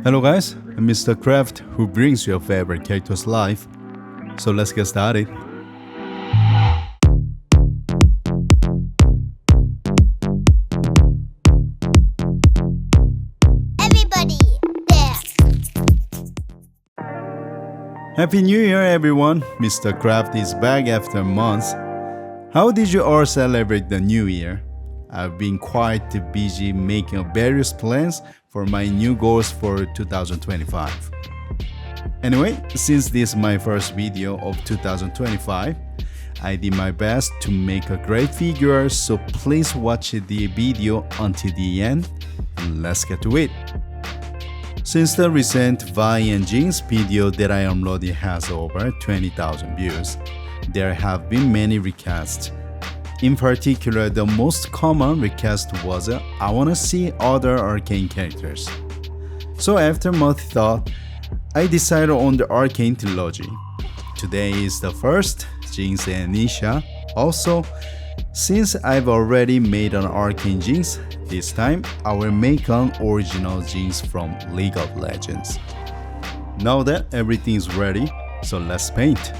Hello guys, I'm Mr. Craft who brings your favorite characters live. So let's get started. Everybody there. Happy New Year everyone! Mr. Craft is back after months. How did you all celebrate the New Year? I've been quite busy making various plans for my new goals for 2025. Anyway, since this is my first video of 2025, I did my best to make a great figure, so please watch the video until the end and let's get to it. Since the recent Vi and Jinx video that I uploaded has over 20,000 views, there have been many requests. In particular, the most common request was I wanna see other arcane characters. So after much thought, I decided on the Arcane Trilogy. Today is the first, Jinx and Isha. Also, since I've already made an Arcane Jinx, this time I will make an original Jinx from League of Legends. Now that everything is ready, so let's paint.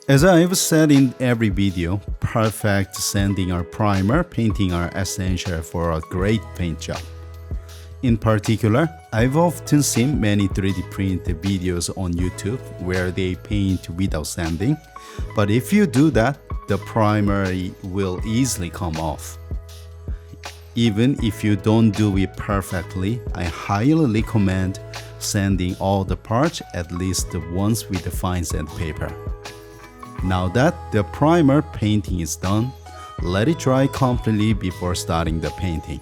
As I've said in every video, perfect sanding or primer painting are essential for a great paint job. In particular, I've often seen many 3D print videos on YouTube where they paint without sanding, but if you do that, the primer will easily come off. Even if you don't do it perfectly, I highly recommend sanding all the parts at least once with the fine sandpaper. Now that the primer painting is done, let it dry completely before starting the painting.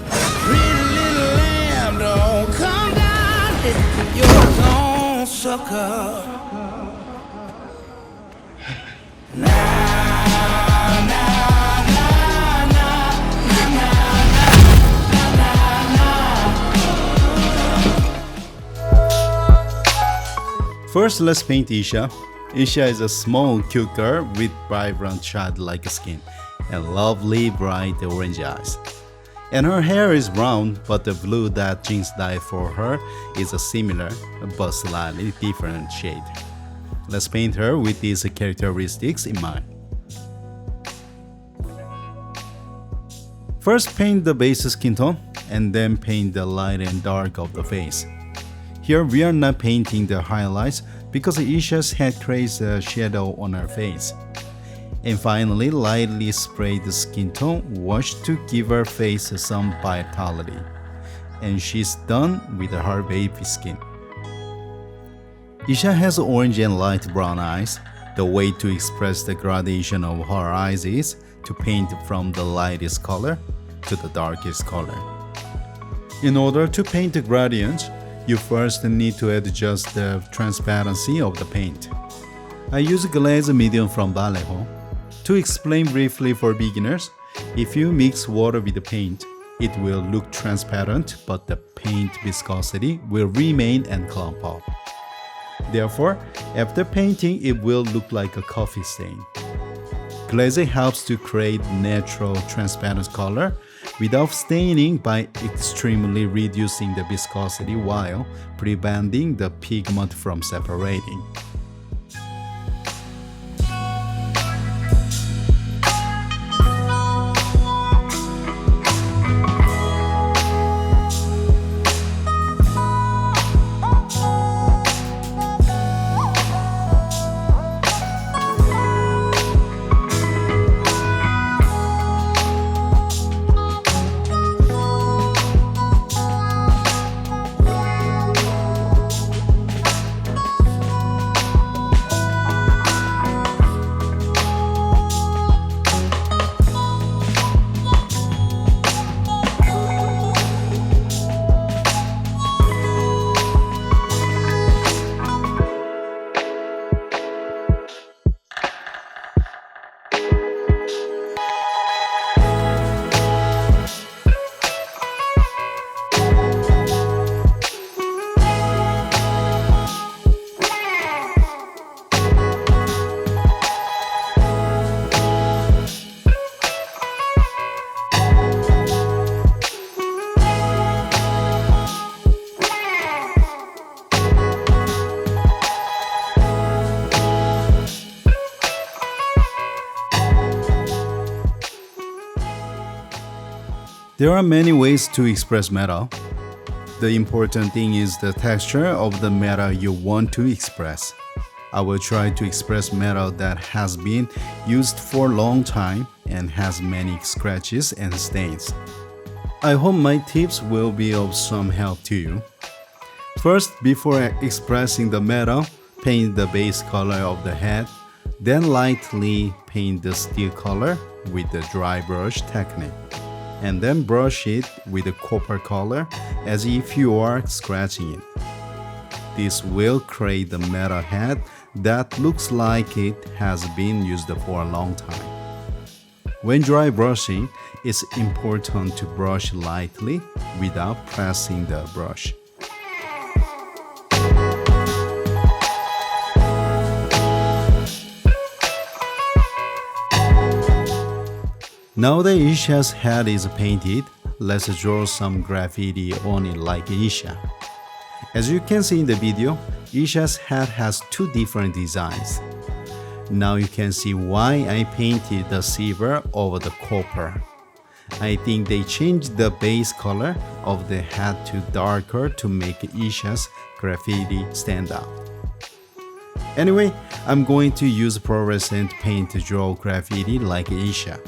Pretty little lamb, don't come down if you're on sucker. First, let's paint Isha. Isha is a small, cute girl with vibrant childlike skin and lovely bright orange eyes. And her hair is brown, but the blue that Jinx dyed for her is a similar but slightly different shade. Let's paint her with these characteristics in mind. First, paint the base skin tone and then paint the light and dark of the face. Here we are not painting the highlights because Isha's head creates a shadow on her face. And finally, lightly spray the skin tone wash to give her face some vitality. And she's done with her baby skin. Isha has orange and light brown eyes. The way to express the gradation of her eyes is to paint from the lightest color to the darkest color. In order to paint the gradients, you first need to adjust the transparency of the paint. I use glaze medium from Vallejo. To explain briefly for beginners, if you mix water with the paint, it will look transparent, but the paint viscosity will remain and clump up. Therefore, after painting, it will look like a coffee stain. Glaze helps to create natural transparent color without staining by extremely reducing the viscosity while preventing the pigment from separating. There are many ways to express metal. The important thing is the texture of the metal you want to express. I will try to express metal that has been used for a long time and has many scratches and stains. I hope my tips will be of some help to you. First, before expressing the metal, paint the base color of the head, then lightly paint the steel color with the dry brush technique, and then brush it with the copper color as if you are scratching it. This will create the metal head that looks like it has been used for a long time. When dry brushing, it's important to brush lightly without pressing the brush. Now that Isha's head is painted, let's draw some graffiti on it like Isha. As you can see in the video, Isha's head has two different designs. Now you can see why I painted the silver over the copper. I think they changed the base color of the head to darker to make Isha's graffiti stand out. Anyway, I'm going to use fluorescent paint to draw graffiti like Isha.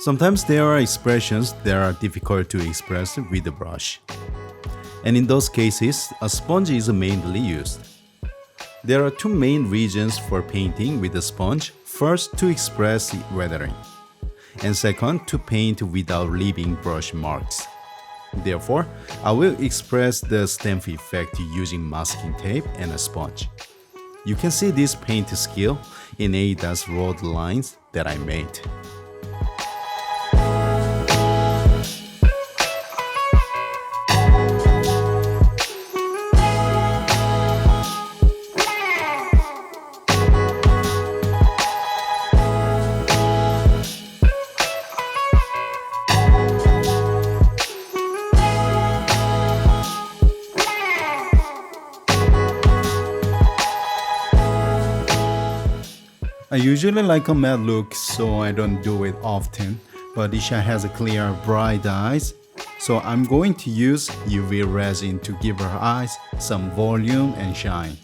Sometimes there are expressions that are difficult to express with the brush. And in those cases, a sponge is mainly used. There are two main reasons for painting with a sponge. First, to express weathering, and second, to paint without leaving brush marks. Therefore, I will express the stamp effect using masking tape and a sponge. You can see this paint skill in Ada's road lines that I made. I usually like a matte look, so I don't do it often, but Isha has a clear, bright eyes, so I'm going to use UV resin to give her eyes some volume and shine.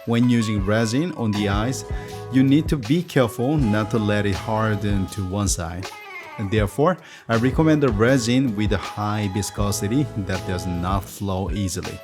When using resin on the eyes, you need to be careful not to let it harden to one side. And therefore, I recommend a resin with a high viscosity that does not flow easily.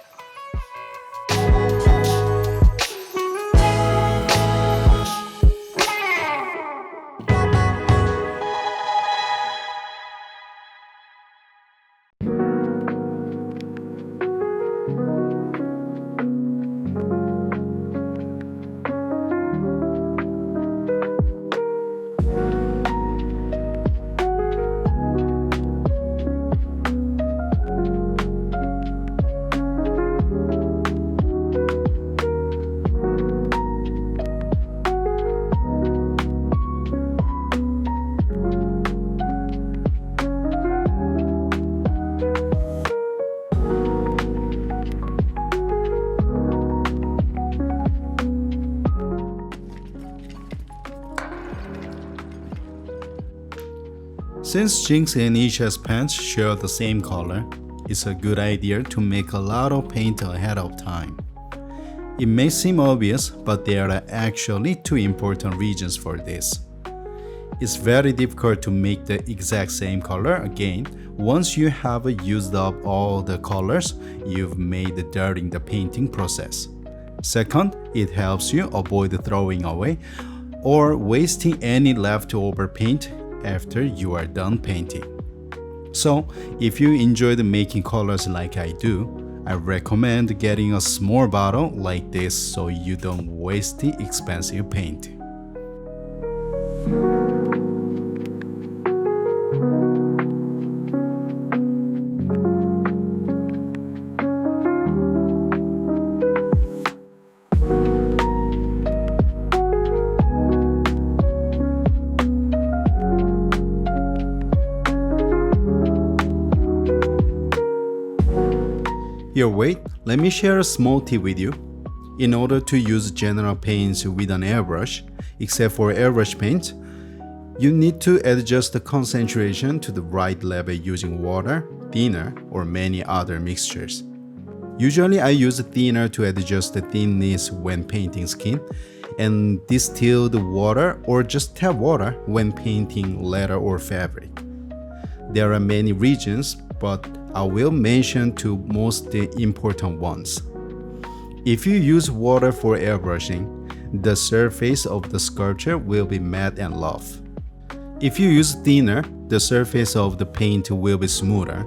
Since Jinx and Isha's pants share the same color, it's a good idea to make a lot of paint ahead of time. It may seem obvious, but there are actually two important reasons for this. It's very difficult to make the exact same color again once you have used up all the colors you've made during the painting process. Second, it helps you avoid throwing away or wasting any leftover paint after you are done painting. So, if you enjoyed making colors like I do, I recommend getting a small bottle like this so you don't waste the expensive paint. Here, wait, let me share a small tip with you. In order to use general paints with an airbrush, except for airbrush paint, you need to adjust the concentration to the right level using water, thinner, or many other mixtures. Usually I use thinner to adjust the thinness when painting skin, and distilled water or just tap water when painting leather or fabric. There are many reasons, but I will mention two most important ones. If you use water for airbrushing, the surface of the sculpture will be matte and rough. If you use thinner, the surface of the paint will be smoother.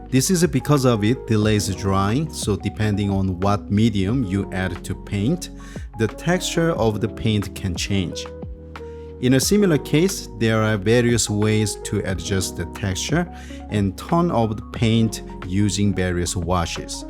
This is because of it delays drying, so depending on what medium you add to paint, the texture of the paint can change. In a similar case, there are various ways to adjust the texture and tone of the paint using various washes.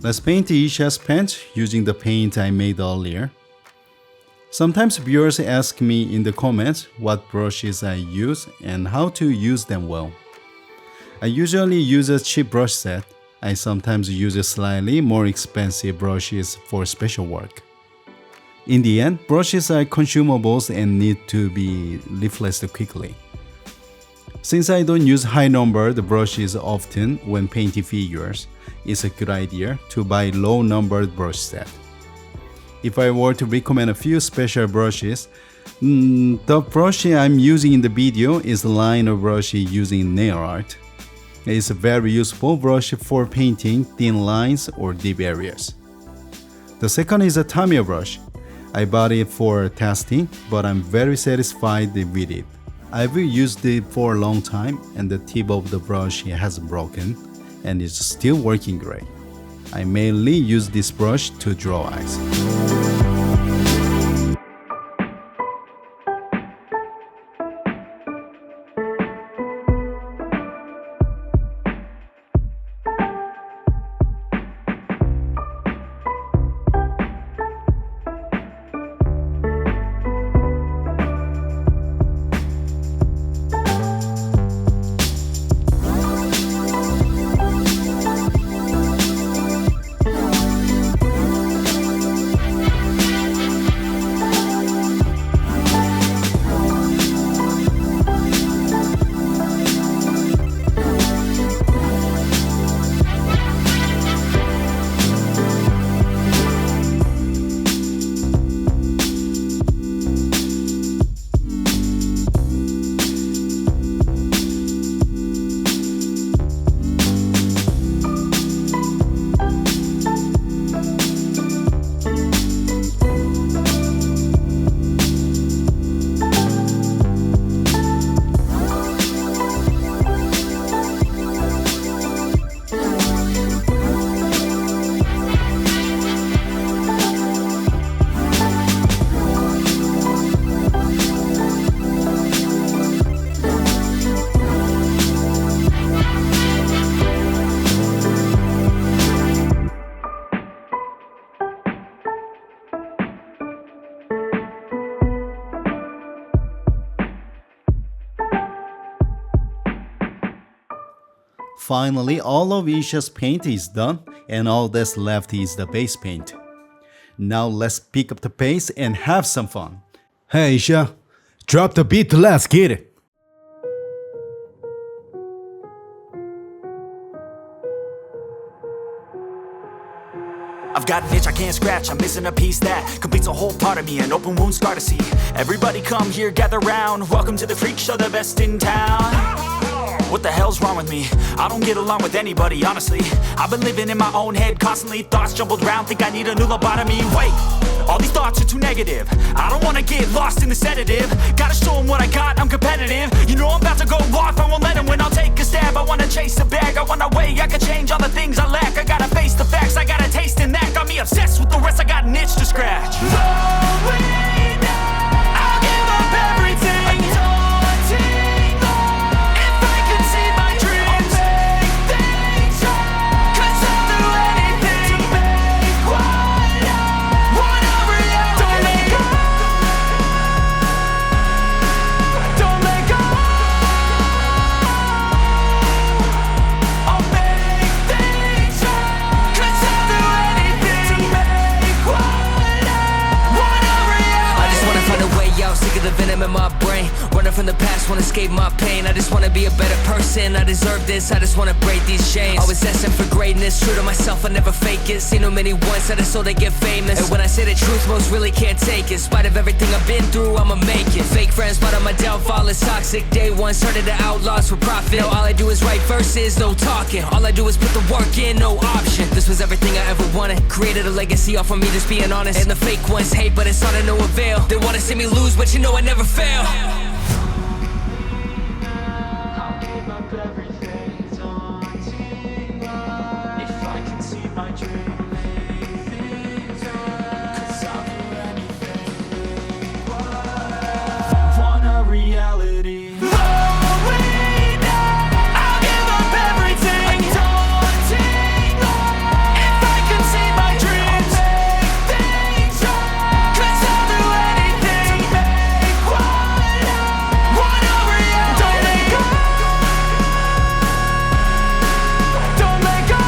Let's paint each aspect using the paint I made earlier. Sometimes viewers ask me in the comments what brushes I use and how to use them well. I usually use a cheap brush set. I sometimes use slightly more expensive brushes for special work. In the end, brushes are consumables and need to be replaced quickly. Since I don't use high-numbered brushes often when painting figures, it's a good idea to buy low-numbered brush set. If I were to recommend a few special brushes, the brush I'm using in the video is a liner brush using nail art. It's a very useful brush for painting thin lines or deep areas. The second is a Tamiya brush. I bought it for testing, but I'm very satisfied with it. I've used it for a long time and the tip of the brush hasn't broken and it's still working great. I mainly use this brush to draw eyes. Finally, all of Isha's paint is done, and all that's left is the base paint. Now let's pick up the pace and have some fun. Hey Isha, drop the beat, let's get it. I've got an itch I can't scratch, I'm missing a piece that completes a whole part of me, an open wound scar to see. Everybody come here, gather round, welcome to the freak show, the best in town. What the hell's wrong with me? I don't get along with anybody, honestly. I've been living in my own head constantly, thoughts jumbled round, think I need a new lobotomy. Wait, all these thoughts are too negative, I don't wanna get lost in the sedative. Gotta show them what I got, I'm competitive. You know I'm about to go off, I won't let them win, I'll take a stab. I wanna chase the bag, I wanna weigh, I can change all the things I lack. I gotta face the facts, I got a taste in that. Got me obsessed with the rest, I got an itch to scratch. I'll give up everything. If I could see my dreams, make things right. 'Cause I'll do anything to make what I want a reality. Don't let go. Don't let go. I'll make things right. 'Cause I'll do anything to make what I want a reality. I just wanna find a way out, sick of the venom in my brain. Running from the past, wanna escape my pain. I just wanna be a better person, I deserve this. I just wanna break these chains. Always asking for greatness, true to myself, I never fake it. Seen too many once, I just so they get famous. And when I say the truth, most really can't take it. In spite of everything I've been through, I'ma make it. Fake friends, but on my downfall is toxic. Day one, started to outlaws for profit. Now all I do is write verses, no talking. All I do is put the work in, no option. This was everything I ever wanted. Created a legacy off of me, just being honest. And the fake ones hate, but it's all to no avail. They wanna see me lose, but you know I never fail. Reality. I'll give up everything. If I can see my dreams, make things right. 'Cause I'll do anything to make what I want a reality. Don't let go. Don't let go.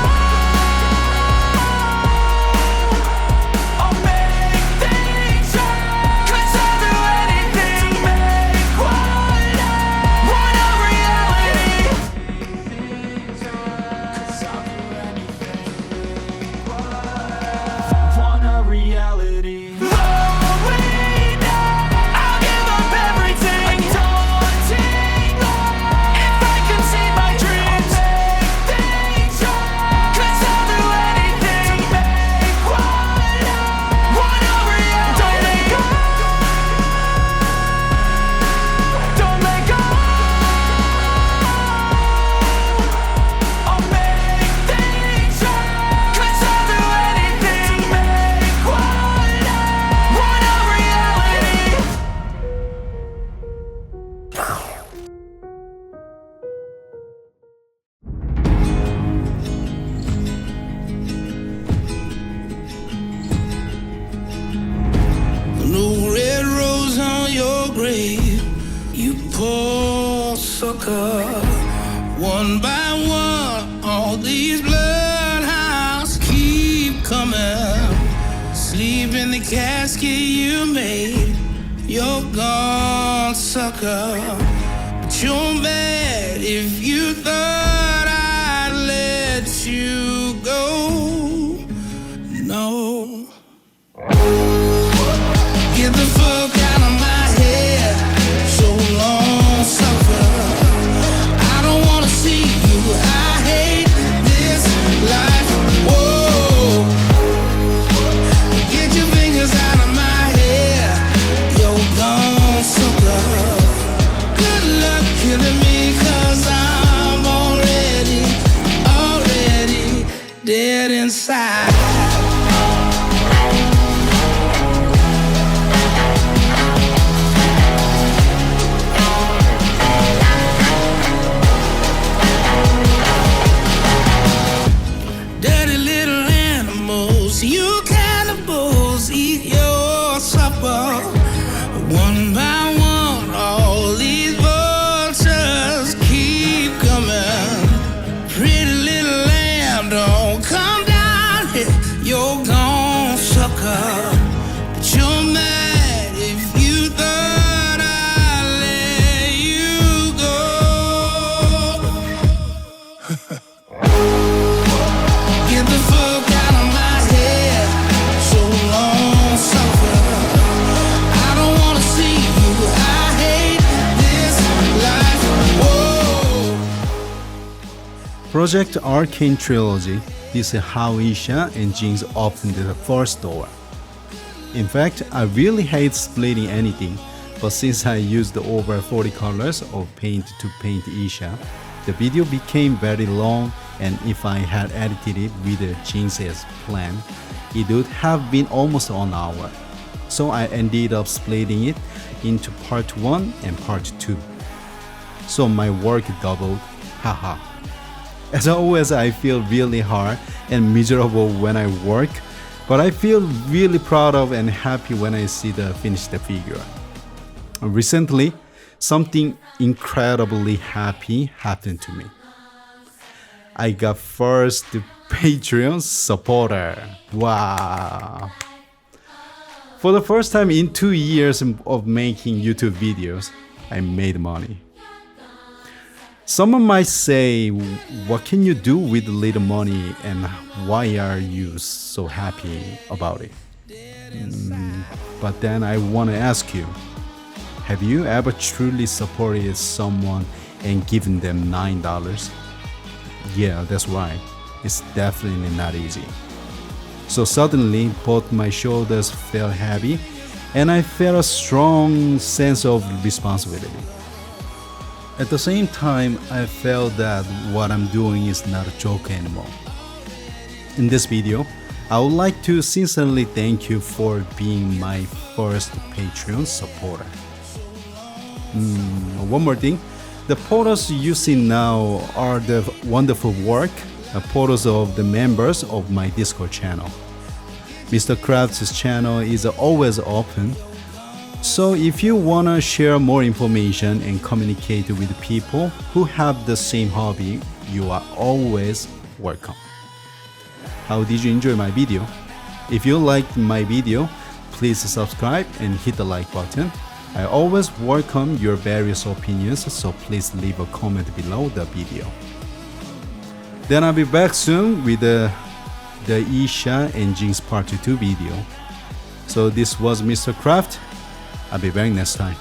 I'll make things right. 'Cause I'll do anything to make what I want a reality. Want a reality. I'll give up everything. If I can see my dreams, make things right. 'Cause I'll do anything to make what I want a reality. Don't let go. Don't let go. I'll make things right. 'Cause I'll do anything to make what I want a reality. No red rose on your grave, you poor sucker. One by one, all these bloodhounds keep coming. Sleep in the casket you made, you're gone, sucker. But you're bad if you thought I'd let you go. No. Get the fuck out of my head. So long, sucker. I don't wanna see you. I hate this life. Whoa. Get your fingers out of my hair. You're gone, sucker. Good luck killing me, 'cause I'm on Get the fuck out of my head. So long, suffer. I don't wanna see you. I hate this life. Whoa. Project Arcane Trilogy. This is how Isha and Jinx opened the first door. In fact, I really hate splitting anything, but since I used over 40 colors of paint to paint Isha, the video became very long, and if I had edited it with Jinx's plan, it would have been almost an hour. So I ended up splitting it into part 1 and part 2. So my work doubled, haha. As always, I feel really hard and miserable when I work, but I feel really proud of and happy when I see the finished figure. Recently, something incredibly happy happened to me. I got first Patreon supporter. Wow. For the first time in 2 years of making YouTube videos, I made money. Someone might say, what can you do with little money and why are you so happy about it? But then I want to ask you, have you ever truly supported someone and given them $9? Yeah, that's right. It's definitely not easy. So suddenly, both my shoulders felt heavy and I felt a strong sense of responsibility. At the same time, I felt that what I'm doing is not a joke anymore. In this video, I would like to sincerely thank you for being my first Patreon supporter. One more thing, the photos you see now are the wonderful work, photos of the members of my Discord channel. Mr. Craft's channel is always open, so if you wanna share more information and communicate with people who have the same hobby, you are always welcome. How did you enjoy my video? If you liked my video, please subscribe and hit the like button. I always welcome your various opinions, so please leave a comment below the video. Then I'll be back soon with the Isha and Jinx part 2 video. So this was Mr. Craft. I'll be back next time.